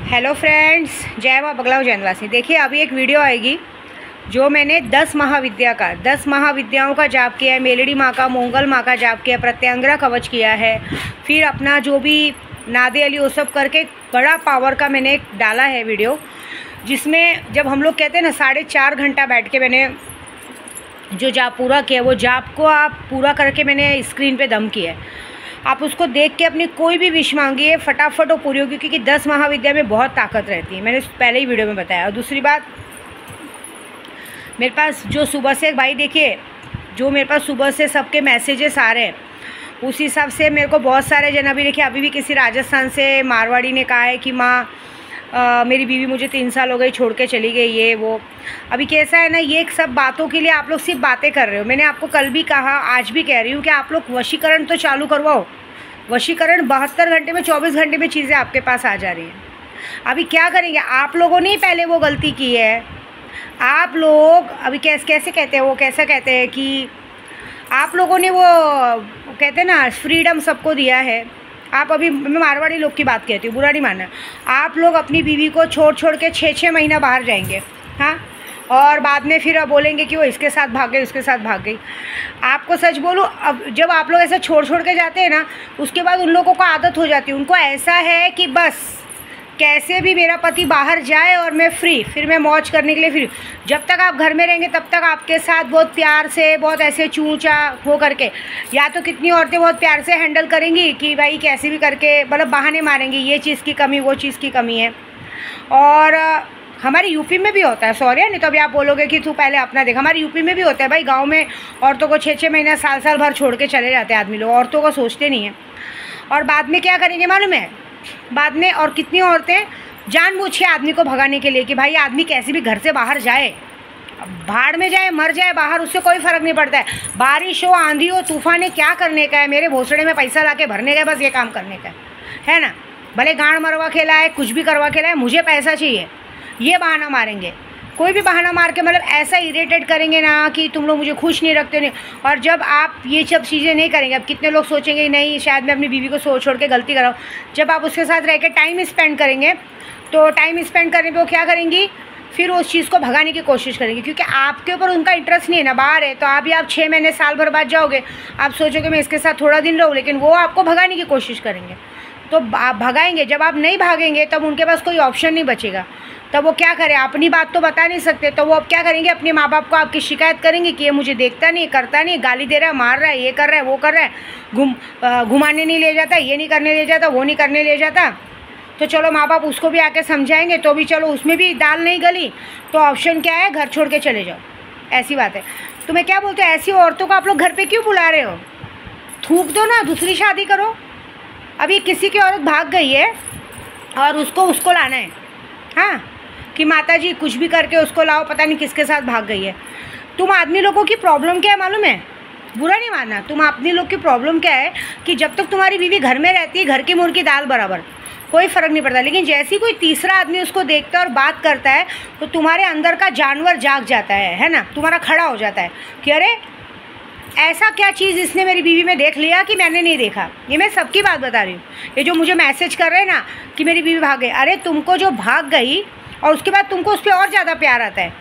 Hello friends, जय माँ बगलाव जैनवासी। देखिए अभी एक वीडियो आएगी जो मैंने 10 महाविद्याओं का जाप किया है। मेलड़ी माँ का, मंगल माँ का जाप किया, प्रत्यंगरा कवच किया है, फिर अपना जो भी नादे अली वो सब करके बड़ा पावर का मैंने एक डाला है वीडियो, जिसमें जब हम लोग कहते हैं ना 4.5 घंटा बैठ के मैंने जो जाप पूरा किया, वो जाप को आप पूरा करके मैंने स्क्रीन पे दम किया है। आप उसको देख के अपनी कोई भी विश मांगिए, फटाफट वो पूरी होगी, क्योंकि 10 महाविद्या में बहुत ताकत रहती है। मैंने पहले ही वीडियो में बताया। और दूसरी बात, मेरे पास जो सुबह से भाई देखिए, जो मेरे पास सुबह से सबके मैसेजेस आ रहे हैं, उस हिसाब से मेरे को बहुत सारे जन अभी देखिए, अभी भी किसी राजस्थान से मारवाड़ी ने कहा है कि माँ मेरी बीवी मुझे 3 साल हो गए छोड़ के चली गई, ये वो। अभी कैसा है ना, ये सब बातों के लिए आप लोग सिर्फ बातें कर रहे हो। मैंने आपको कल भी कहा, आज भी कह रही हूँ कि आप लोग वशीकरण तो चालू करवाओ। वशीकरण 72 घंटे में, 24 घंटे में चीज़ें आपके पास आ जा रही हैं। अभी क्या करेंगे, आप लोगों ने ही पहले वो गलती की है। आप लोग अभी कैसे कहते हैं, वो कैसा कहते हैं कि आप लोगों ने वो कहते हैं ना फ्रीडम सबको दिया है। आप अभी, मैं मारवाड़ी लोग की बात कहती हूँ, बुरा नहीं मानना। आप लोग अपनी बीवी को छोड़ के 6 महीना बाहर जाएंगे, हाँ, और बाद में फिर बोलेंगे कि वो इसके साथ भाग गई, उसके साथ भाग गई। आपको सच बोलूँ, अब जब आप लोग ऐसे छोड़ के जाते हैं ना, उसके बाद उन लोगों को आदत हो जाती है। उनको ऐसा है कि बस कैसे भी मेरा पति बाहर जाए और मैं फ्री, फिर मैं मौज करने के लिए फ्री। जब तक आप घर में रहेंगे तब तक आपके साथ बहुत प्यार से, बहुत ऐसे चूचा हो करके, या तो कितनी औरतें बहुत प्यार से हैंडल करेंगी कि भाई कैसे भी करके, मतलब बहाने मारेंगी, ये चीज़ की कमी, वो चीज़ की कमी है। और हमारे यूपी में भी होता है, सॉरी नहीं तो अभी आप बोलोगे कि तू पहले अपना देख। हमारे यूपी में भी होता है भाई, गाँव में औरतों को 6 महीना, साल भर छोड़ के चले जाते हैं आदमी लोग। औरतों को सोचते नहीं हैं। और बाद में क्या करेंगे मालूम है, बाद में, और कितनी औरतें जानबूझ के आदमी को भगाने के लिए कि भाई आदमी कैसे भी घर से बाहर जाए, भाड़ में जाए, मर जाए बाहर, उससे कोई फ़र्क नहीं पड़ता है। बारिश हो, आंधी हो, तूफान है, क्या करने का है, मेरे भोसड़े में पैसा ला के भरने का है, बस ये काम करने का है ना। भले गांड मरवा खेला है, कुछ भी करवा खेला है, मुझे पैसा चाहिए, ये बहाना मारेंगे। कोई भी बहाना मार के मतलब ऐसा इरिटेट करेंगे ना कि तुम लोग मुझे खुश नहीं रखते नहीं। और जब आप ये सब चीज़ें नहीं करेंगे, अब कितने लोग सोचेंगे नहीं शायद मैं अपनी बीवी को छोड़ के गलती कराऊँ। जब आप उसके साथ रह के टाइम स्पेंड करेंगे, तो टाइम स्पेंड करने पे वो क्या करेंगी, फिर उस चीज़ को भगाने की कोशिश करेंगे, क्योंकि आपके ऊपर उनका इंटरेस्ट नहीं है ना, बाहर है। तो आप 6 महीने, साल भर बाद जाओगे, आप सोचोगे मैं इसके साथ थोड़ा दिन रहूँ, लेकिन वो आपको भगाने की कोशिश करेंगे। तो आप भगाएंगे, जब आप नहीं भागेंगे तब उनके पास कोई ऑप्शन नहीं बचेगा। तब वो क्या करें, अपनी बात तो बता नहीं सकते, तो वो अब क्या करेंगे, अपने माँ बाप को आपकी शिकायत करेंगे कि ये मुझे देखता नहीं, करता नहीं, गाली दे रहा है, मार रहा है, ये कर रहा है, वो कर रहा है, घुमाने नहीं ले जाता, ये नहीं करने ले जाता, वो नहीं करने ले जाता। तो चलो माँ बाप उसको भी आके समझाएंगे, तो भी चलो उसमें भी दाल नहीं गली, तो ऑप्शन क्या है, घर छोड़ के चले जाओ। ऐसी बात है। तो मैं क्या बोलते हैं, ऐसी औरतों को आप लोग घर पर क्यों बुला रहे हो? थूक दो ना, दूसरी शादी करो। अभी किसी की औरत भाग गई है और उसको लाना है, हाँ, कि माता जी कुछ भी करके उसको लाओ, पता नहीं किसके साथ भाग गई है। तुम आदमी लोगों की प्रॉब्लम क्या है मालूम है, बुरा नहीं मानना, तुम आदमी लोग की प्रॉब्लम क्या है कि जब तक तुम्हारी बीवी घर में रहती है, घर की मुर्गी दाल बराबर, कोई फ़र्क नहीं पड़ता। लेकिन जैसे ही कोई तीसरा आदमी उसको देखता है और बात करता है, तो तुम्हारे अंदर का जानवर जाग जाता है ना, तुम्हारा खड़ा हो जाता है कि अरे ऐसा क्या चीज़ इसने मेरी बीवी में देख लिया कि मैंने नहीं देखा। ये मैं सबकी बात बता रही हूँ। ये जो मुझे मैसेज कर रहे हैं ना कि मेरी बीवी भाग गई, अरे तुमको जो भाग गई और उसके बाद तुमको उस पर और ज़्यादा प्यार आता है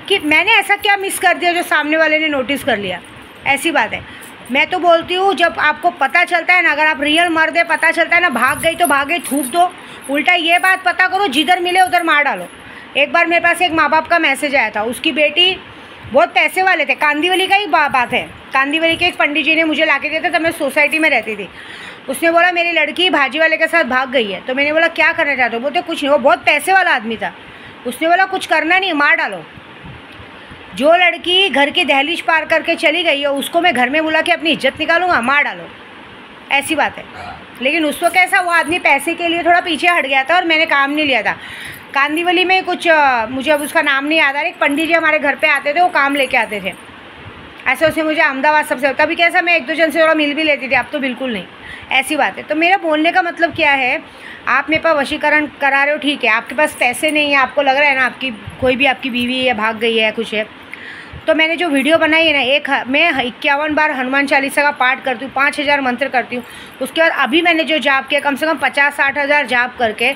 कि मैंने ऐसा क्या मिस कर दिया जो सामने वाले ने नोटिस कर लिया। ऐसी बात है। मैं तो बोलती हूँ, जब आपको पता चलता है ना, अगर आप रियल मर्द है, पता चलता है ना, भाग गई तो भाग गई, थूक दो। उल्टा ये बात पता करो, जिधर मिले उधर मार डालो। एक बार मेरे पास एक माँ बाप का मैसेज आया था, उसकी बेटी बहुत पैसे वाले थे, कांदीवली का ही बात है, कांदीवली के एक पंडित जी ने मुझे ला के दिया था, तब मैं सोसाइटी में रहती थी। उसने बोला मेरी लड़की भाजी वाले के साथ भाग गई है। तो मैंने बोला क्या करना चाहते हो? बोलते कुछ नहीं। वो बहुत पैसे वाला आदमी था। उसने बोला कुछ करना नहीं, मार डालो। जो लड़की घर की दहलीज पार करके चली गई है, उसको मैं घर में बुला के अपनी इज्जत निकालूंगा, मार डालो। ऐसी बात है। लेकिन उस वक्त कैसा, वो आदमी पैसे के लिए थोड़ा पीछे हट गया था और मैंने काम नहीं लिया था। कांदीवली में कुछ, मुझे अब उसका नाम नहीं याद आ रहा, एक पंडित जी हमारे घर पे आते थे, वो काम लेके आते थे। ऐसे उसने मुझे अहमदाबाद सबसे, तभी कैसा मैं 1-2 जन से थोड़ा मिल भी लेती थी, अब तो बिल्कुल नहीं। ऐसी बात है। तो मेरा बोलने का मतलब क्या है, आप मेरे पास वशीकरण करा रहे हो, ठीक है, आपके पास पैसे नहीं है, आपको लग रहा है ना आपकी कोई भी आपकी बीवी है, भाग गई है, कुछ है, तो मैंने जो वीडियो बनाई है ना, मैं 51 बार हनुमान चालीसा का पाठ करती हूँ, 5000 मंत्र करती हूँ। उसके बाद अभी मैंने जो जाप किया, कम से कम 50-60 हज़ार जाप करके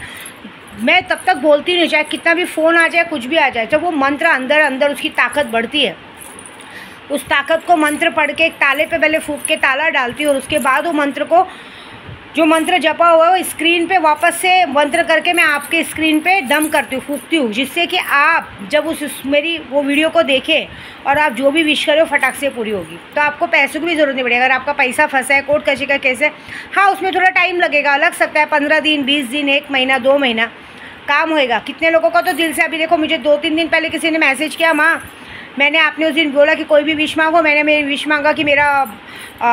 मैं तब तक बोलती नहीं, चाहे कितना भी फ़ोन आ जाए, कुछ भी आ जाए। जब वो मंत्र अंदर अंदर उसकी ताकत बढ़ती है, उस ताकत को मंत्र पढ़ के एक ताले पे पहले फूंक के ताला डालती हूँ, और उसके बाद वो मंत्र को, जो मंत्र जपा हुआ है वो स्क्रीन पे वापस से मंत्र करके मैं आपके स्क्रीन पे दम करती हूँ, फूंकती हूँ, जिससे कि आप जब उस मेरी वो वीडियो को देखें और आप जो भी विश करें फटाक से पूरी होगी। तो आपको पैसों की भी ज़रूरत नहीं पड़ेगी। अगर आपका पैसा फंसा है कोर्ट कचहरी का केस है, हाँ उसमें थोड़ा टाइम लगेगा, लग सकता है 15 दिन, 20 दिन, 1 महीना, 2 महीना, काम होएगा। कितने लोगों का तो दिल से, अभी देखो मुझे 2-3 दिन पहले किसी ने मैसेज किया, माँ मैंने, आपने उस दिन बोला कि कोई भी विश मांगो, मैंने मेरी विश मांगा कि मेरा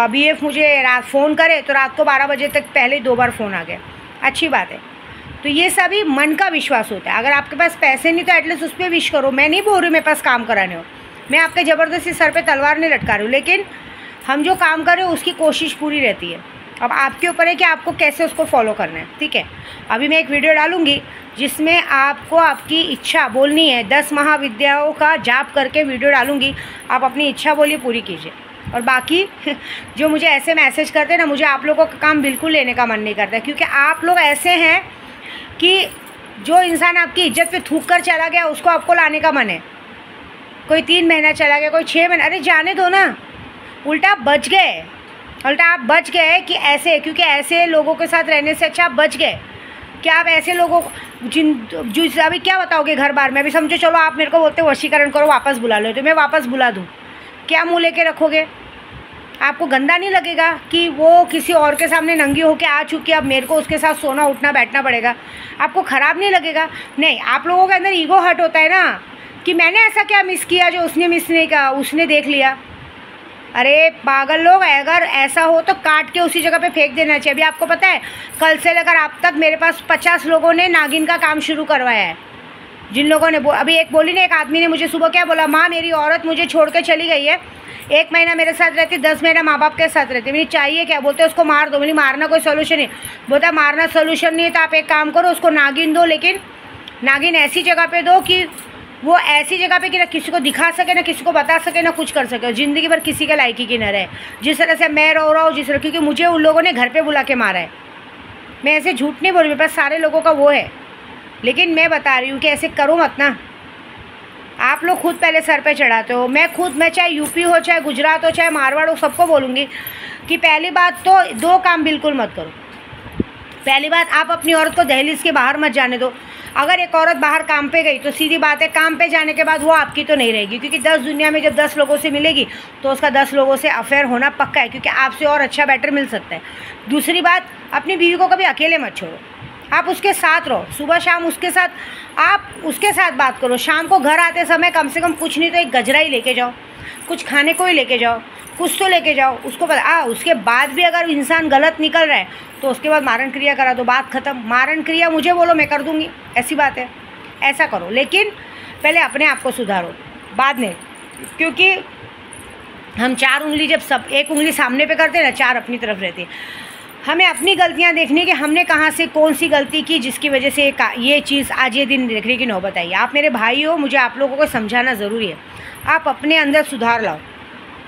BF मुझे रात फ़ोन करे, तो रात को 12 बजे तक पहले 2 बार फ़ोन आ गया। अच्छी बात है। तो ये सभी मन का विश्वास होता है। अगर आपके पास पैसे नहीं तो एटलीस्ट उस पर विश करो। मैं नहीं बोल रही मेरे पास काम कराने हो, मैं आपके ज़बरदस्ती सर पे तलवार नहीं लटका रही हूँ, लेकिन हम जो काम कर रहे हो उसकी कोशिश पूरी रहती है। अब आपके ऊपर है कि आपको कैसे उसको फॉलो करना है, ठीक है। अभी मैं एक वीडियो डालूंगी जिसमें आपको आपकी इच्छा बोलनी है, 10 महाविद्याओं का जाप करके वीडियो डालूंगी। आप अपनी इच्छा बोलिए, पूरी कीजिए। और बाकी जो मुझे ऐसे मैसेज करते हैं ना, मुझे आप लोगों का काम बिल्कुल लेने का मन नहीं करता, क्योंकि आप लोग ऐसे हैं कि जो इंसान आपकी इज्जत पे थूक कर चला गया उसको आपको लाने का मन है। कोई 3 महीना चला गया, कोई 6 महीना, अरे जाने दो ना। उल्टा आप बच गए, उल्टा आप बच गए कि ऐसे, क्योंकि ऐसे लोगों के साथ रहने से अच्छा आप बच गए। क्या आप ऐसे लोगों जो अभी क्या बताओगे घर बार में? अभी समझो, चलो आप मेरे को बोलते वशीकरण करो, वापस बुला लो, तो मैं वापस बुला दूँ, क्या मुँह लेके रखोगे? आपको गंदा नहीं लगेगा कि वो किसी और के सामने नंगी होके आ चुकी है, अब मेरे को उसके साथ सोना उठना बैठना पड़ेगा? आपको ख़राब नहीं लगेगा? नहीं, आप लोगों के अंदर ईगो हर्ट होता है ना, कि मैंने ऐसा क्या मिस किया जो उसने मिस नहीं किया, उसने देख लिया। अरे पागल लोग, अगर ऐसा हो तो काट के उसी जगह पे फेंक देना चाहिए। अभी आपको पता है, कल से लेकर अब तक मेरे पास 50 लोगों ने नागिन का काम शुरू करवाया है। जिन लोगों ने अभी एक बोली ना, एक आदमी ने मुझे सुबह क्या बोला, माँ मेरी औरत मुझे छोड़ के चली गई है, 1 महीना मेरे साथ रहती, 10 महीना माँ बाप के साथ रहती, मुझे चाहिए क्या? बोलते उसको मार दो। बोली मारना कोई सोल्यूशन नहीं। बोलता मारना सोल्यूशन नहीं है तो आप एक काम करो, उसको नागिन दो, लेकिन नागिन ऐसी जगह पे दो कि वो ऐसी जगह पे कि ना किसी को दिखा सके, ना किसी को बता सके, ना कुछ कर सके, ज़िंदगी भर किसी के लायकी की न रहे। जिस तरह से मैं रो रहा हूँ, जिस तरह, क्योंकि मुझे उन लोगों ने घर पे बुला के मारा है। मैं ऐसे झूठ नहीं बोल रही, मेरे पास सारे लोगों का वो है, लेकिन मैं बता रही हूँ कि ऐसे करो मत ना। आप लोग खुद पहले सर पे चढ़ाते हो। मैं चाहे यूपी हो, चाहे गुजरात हो, चाहे मारवाड़ हो, सबको बोलूँगी कि पहली बात तो 2 काम बिल्कुल मत करो। पहली बात, आप अपनी औरत को दहलीज के बाहर मत जाने दो। अगर एक औरत बाहर काम पे गई तो सीधी बात है, काम पे जाने के बाद वो आपकी तो नहीं रहेगी, क्योंकि 10 दुनिया में जब 10 लोगों से मिलेगी तो उसका 10 लोगों से अफेयर होना पक्का है, क्योंकि आपसे और अच्छा बेटर मिल सकता है। दूसरी बात, अपनी बीवी को कभी अकेले मत छोड़ो, आप उसके साथ रहो, सुबह शाम उसके साथ, आप उसके साथ बात करो। शाम को घर आते समय कम से कम कुछ नहीं तो एक गजरा ही लेके जाओ, कुछ खाने को ही लेके जाओ, कुछ तो लेके जाओ। उसको उसके बाद भी अगर इंसान गलत निकल रहा है तो उसके बाद मारण क्रिया करा दो, बात ख़त्म। मारण क्रिया मुझे बोलो, मैं कर दूँगी, ऐसी बात है, ऐसा करो। लेकिन पहले अपने आप को सुधारो, बाद में, क्योंकि हम 4 उंगली जब सब 1 उंगली सामने पे करते हैं ना, 4 अपनी तरफ रहती है। हमें अपनी गलतियां देखनी कि हमने कहाँ से कौन सी गलती की जिसकी वजह से ये चीज़ आज ये दिन देखने की नौबत आई। आप मेरे भाई हो, मुझे आप लोगों को समझाना ज़रूरी है। आप अपने अंदर सुधार लाओ।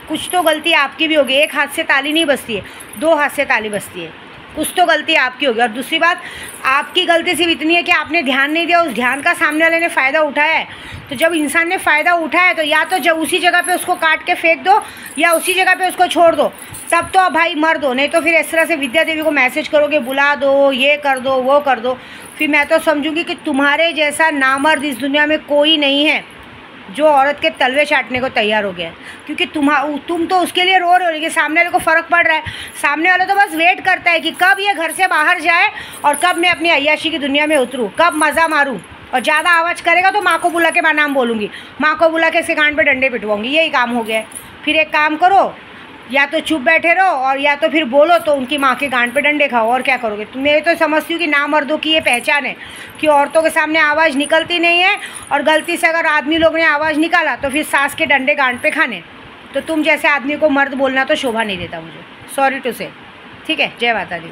कुछ तो गलती आपकी भी होगी, एक हाथ से ताली नहीं बजती है, 2 हाथ से ताली बजती है। कुछ तो गलती आपकी होगी। और दूसरी बात, आपकी गलती सिर्फ इतनी है कि आपने ध्यान नहीं दिया, उस ध्यान का सामने वाले ने फ़ायदा उठाया है। तो जब इंसान ने फ़ायदा उठाया तो या तो जब उसी जगह पे उसको काट के फेंक दो या उसी जगह पे उसको छोड़ दो, तब तो भाई मर दो। नहीं तो फिर इस तरह से विद्या देवी को मैसेज करोगे, बुला दो, ये कर दो, वो कर दो, फिर मैं तो समझूंगी कि तुम्हारे जैसा नामर्द इस दुनिया में कोई नहीं है जो औरत के तलवे चाटने को तैयार हो गया है। क्योंकि तुम तो उसके लिए रो रहे हो, लेकिन सामने वाले को फ़र्क पड़ रहा है। सामने वाला तो बस वेट करता है कि कब ये घर से बाहर जाए और कब मैं अपनी अय्याशी की दुनिया में उतरूँ, कब मज़ा मारूँ। और ज़्यादा आवाज़ करेगा तो माँ को बुला के मैं नाम बोलूँगी, माँ को बुला के इसके कान पे डंडे पिटवाऊँगी, यही काम हो गया है। फिर एक काम करो, या तो चुप बैठे रहो और या तो फिर बोलो तो उनकी माँ के गांड पे डंडे खाओ। और क्या करोगे? मैं तो समझती हूँ कि नामर्दों की ये पहचान है कि औरतों के सामने आवाज़ निकलती नहीं है, और गलती से अगर आदमी लोग ने आवाज़ निकाला तो फिर सास के डंडे गांड पे खाने। तो तुम जैसे आदमी को मर्द बोलना तो शोभा नहीं देता मुझे, सॉरी टू से। ठीक है, जय माता दी।